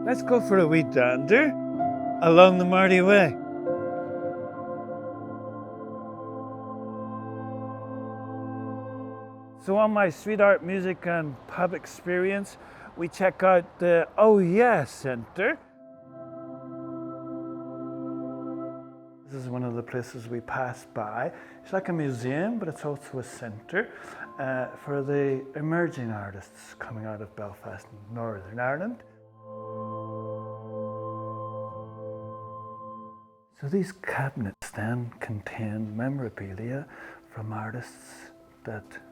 Let's go for a wee dander along the Marty Way. So on my street art, music and pub experience, we check out the Oh Yeah Centre. This is one of the places we pass by. It's like a museum, but it's also a centre for the emerging artists coming out of Belfast and Northern Ireland. So these cabinets then contain memorabilia from artists,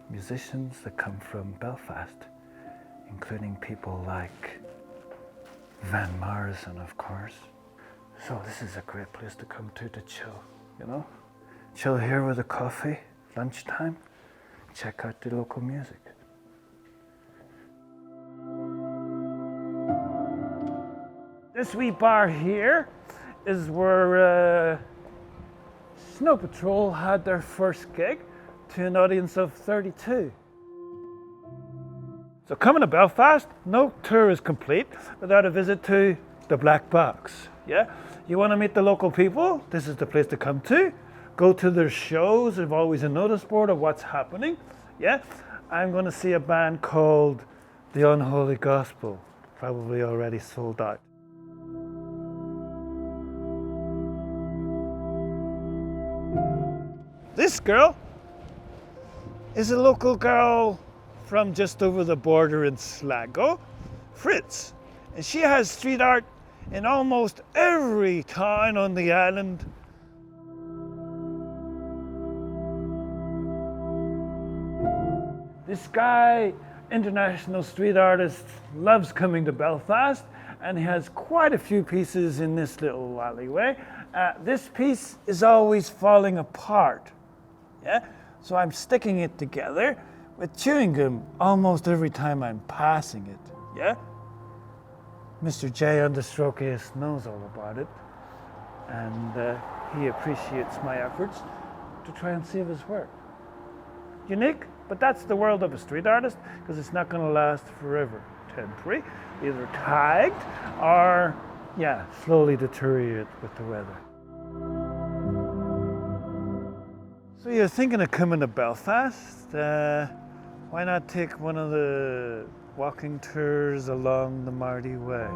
musicians that come from Belfast, including people like Van Morrison, of course. So this is a great place to come to chill, you know? Chill here with a coffee, lunchtime, check out the local music. This wee bar here is where Snow Patrol had their first gig to an audience of 32. So coming to Belfast, no tour is complete without a visit to the Black Box. Yeah, you want to meet the local people? This is the place to come to. Go to their shows. There's always a notice board of what's happening. Yeah, I'm going to see a band called The Unholy Gospel, probably already sold out. This girl is a local girl from just over the border in Sligo, Fritz, and she has street art in almost every town on the island. This guy, international street artist, loves coming to Belfast, and he has quite a few pieces in this little alleyway. This piece is always falling apart. Yeah? So I'm sticking it together with chewing gum almost every time I'm passing it. Yeah? Mr. J Understrokeus knows all about it, and he appreciates my efforts to try and save his work. Unique, but that's the world of a street artist, because it's not going to last forever. Temporary, either tagged or, slowly deteriorate with the weather. So you're thinking of coming to Belfast? Why not take one of the walking tours along the Marty Way?